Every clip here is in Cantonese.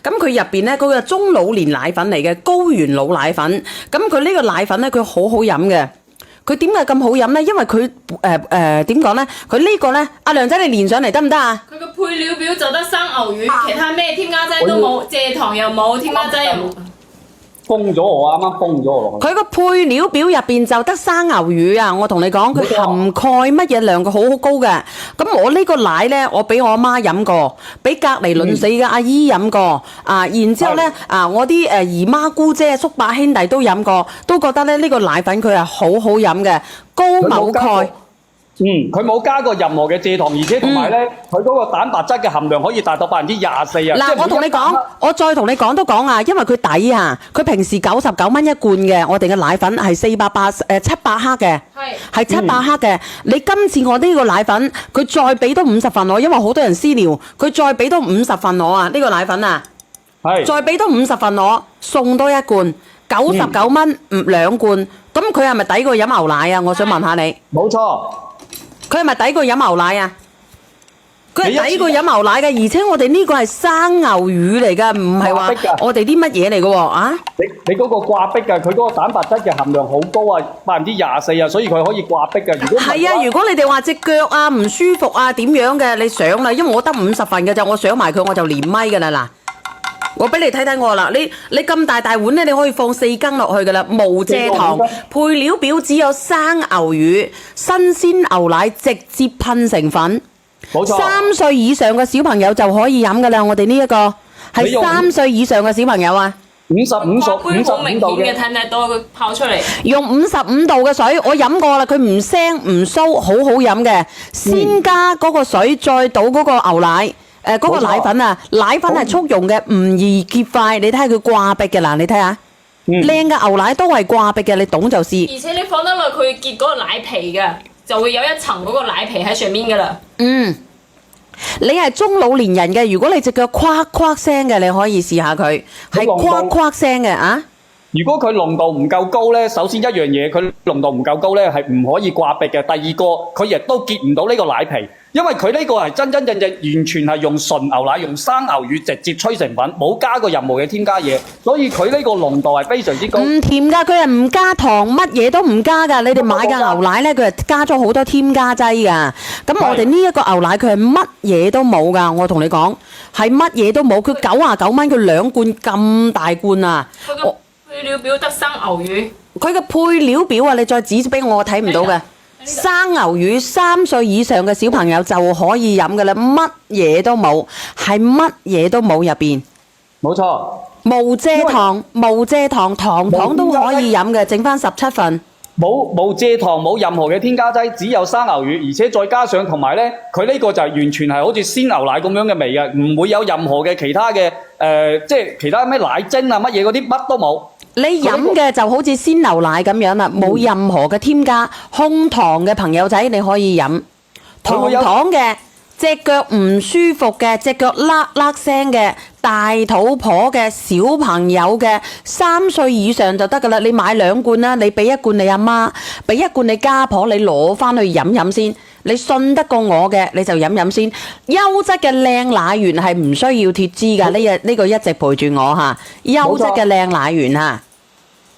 咁佢入邊咧嗰個中老年奶粉嚟嘅，高原老奶粉。咁佢呢個奶粉咧，佢好好飲嘅。佢點解咁好飲咧？因為佢點講咧？佢呢個咧，阿梁仔你連上嚟得唔得啊？佢個配料表就得生牛魚，其他咩添加劑都冇，蔗糖又冇，添加劑又冇。封咗我啱啱封咗我落去。佢個配料表入邊就得生牛魚啊！我同你講，佢含鈣乜嘢量佢好高嘅。咁我呢個奶咧，我俾我阿媽飲過，俾隔離鄰舍嘅阿姨飲過。然之後咧我啲姨媽姑姐、叔伯兄弟都飲過，都覺得咧呢個奶粉佢係好好飲嘅，高某鈣。佢冇加過任何嘅蔗糖，而且同埋咧，佢嗰個蛋白質嘅含量可以達到24%啊！嗱，我同你講，我再同你講都講啊，因為佢抵啊，佢平時99蚊一罐嘅，我哋嘅奶粉係700克嘅，係700克嘅。你今次我呢個奶粉，佢再俾多50份我，因為好多人私聊，佢再俾多50份我啊，呢個奶粉啊，再俾多50份我，送多一罐，99蚊2罐，咁佢係咪抵過飲牛奶啊？我想問下你。冇錯。佢係咪抵過飲牛奶啊？佢係抵過飲牛奶嘅，而且我哋呢個係生牛魚嚟㗎，唔係話我哋啲乜嘢嚟㗎喎啊！你嗰個掛壁㗎，佢嗰個蛋白質嘅含量好高啊，24%啊，所以佢可以掛壁㗎。係啊，如果你哋話隻腳啊唔舒服啊點樣嘅，你上啦，因為我得50份嘅咋，我上埋佢我就連咪㗎啦嗱。我俾你睇睇我啦，你咁大碗咧，你可以放4羹落去噶啦，無蔗糖，配料表只有生牛魚、新鮮牛奶直接噴成粉。冇錯。3歲以上嘅小朋友就可以飲噶啦，我哋呢一個係3歲以上嘅小朋友啊。55度嘅，睇唔睇到佢泡出嚟？用55度嘅水，我飲過啦，佢唔腥唔騷，好好飲嘅。先加嗰個水，再倒嗰個牛奶。嗰個奶粉啊，奶粉係速溶嘅，唔易結塊。你睇下佢掛壁嘅嗱，你睇下，靚嘅牛奶都係掛壁嘅，你懂就試。而且你放得耐，佢結嗰個奶皮嘅，就會有一層嗰個奶皮喺上面噶啦。你係中老年人嘅，如果你隻腳夸夸聲嘅，你可以試下佢，係夸夸聲嘅啊。如果佢濃度唔夠高咧，首先一樣嘢，佢濃度唔夠高咧，係唔可以掛壁嘅。第二個，佢亦都結唔到呢個奶皮。因為佢呢個係真真正正完全係用純牛奶、用生牛魚直接吹成粉，冇加過任何嘅添加嘢，所以佢呢個濃度係非常之高。唔甜㗎，佢係唔加糖，乜嘢都唔加㗎。你哋買嘅牛奶咧，佢係加咗好多添加劑㗎。咁我哋呢一個牛奶佢係乜嘢都冇㗎，我同你講係乜嘢都冇。佢99蚊，佢2罐咁大罐啊！佢個配料表得生牛魚，佢嘅配料表啊，你再指俾我睇唔到嘅。生牛魚3歲以上嘅小朋友就可以飲嘅啦，乜嘢都冇，係乜嘢都冇入邊。冇錯，無蔗糖，無蔗糖，糖都可以飲嘅，剩翻17份。冇蔗糖，冇任何嘅添加劑，只有生牛魚，而且再加上同埋咧，佢呢個就係完全係好似鮮牛奶咁樣嘅味嘅，唔會有任何嘅其他嘅即係其他咩奶精啊乜嘢嗰啲乜都冇。你飲嘅就好似鮮牛奶咁樣啦，冇任何嘅添加，控糖嘅朋友仔你可以飲，糖嘅，隻腳唔舒服嘅，隻腳甩甩聲嘅，大肚婆嘅，小朋友嘅，3歲以上就得噶啦。你買2罐啦，你俾1罐你阿媽，俾1罐你家婆，你攞翻去飲飲先。你信得過我嘅，你就飲飲先。優質嘅靚奶源係唔需要脫脂㗎，呢個一直陪住我嚇。優質嘅靚奶源嚇。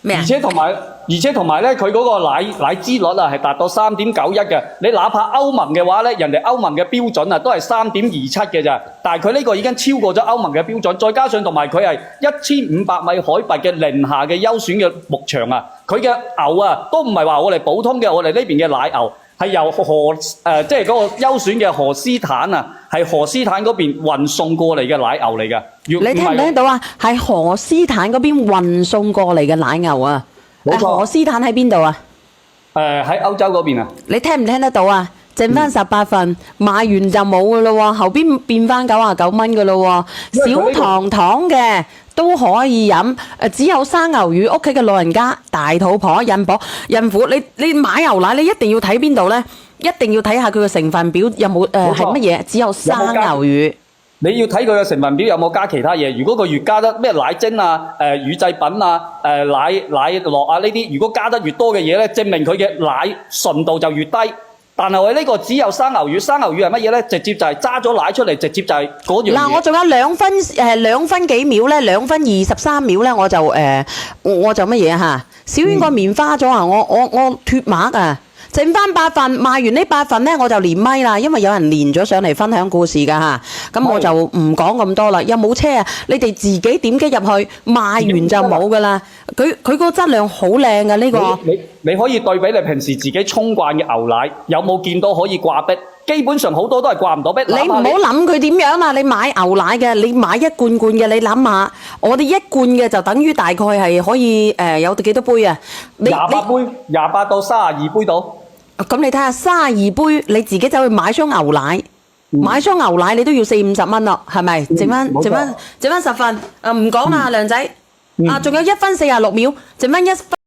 咩啊？而且同埋咧，佢嗰個奶脂率啊係達到3.91嘅。你哪怕歐盟嘅話咧，人哋歐盟嘅標準啊都係3.27嘅咋。但係佢呢個已經超過咗歐盟嘅標準，再加上同埋佢係1500米海拔嘅寧夏嘅優選嘅牧場啊，佢嘅牛啊都唔係話我哋普通嘅我哋呢邊嘅奶牛。係由即係嗰個優選嘅荷斯坦啊，係荷斯坦嗰邊運送過嚟嘅奶牛嚟㗎。你聽唔聽到啊？係荷斯坦嗰邊運送過嚟嘅奶牛啊！冇錯。荷斯坦喺邊度啊？喺歐洲嗰邊啊。你聽唔聽得到啊？剩翻18份，買完就冇㗎咯喎，後邊變翻99蚊㗎咯喎，小糖嘅。都可以飲，只有生牛魚，屋企嘅老人家、大肚婆、孕婦，你買牛奶，你一定要睇邊度咧？一定要睇下佢嘅成分表有冇係乜嘢？只有生牛魚。你要睇佢嘅成分表有冇加其他嘢。如果佢越加得咩奶精啊、乳製品啊、奶酪啊呢啲，如果加得越多嘅嘢咧，證明佢嘅奶純度就越低。但係我呢個只有生牛乳，生牛乳係乜嘢咧？直接就係揸咗奶出嚟，直接就係嗰樣嘢。嗱，我仲有2分幾秒咧，2分23秒咧，我就乜嘢嚇？小丸個棉花咗啊！我脱麥啊！剩翻8份，賣完呢8份咧，我就連咪啦，因為有人連咗上嚟分享故事㗎嚇，咁我就唔講咁多啦。有冇車啊？你哋自己點擊入去，賣完就冇㗎啦。佢個質量好靚㗎呢個。你可以對比你平時自己沖慣嘅牛奶，有冇見到可以掛壁？基本上好多都係掛唔到壁。你唔好諗佢點樣啊！你買牛奶嘅，你買一罐罐嘅，你諗下，我哋一罐嘅就等於大概係可以有幾多杯啊？28杯，28到32杯到。咁你睇下32杯，你自己走去買箱牛奶，買箱牛奶你都要40-50蚊咯，係咪？剩翻10份，唔講啦，梁仔。仲有1分46秒，剩翻1分。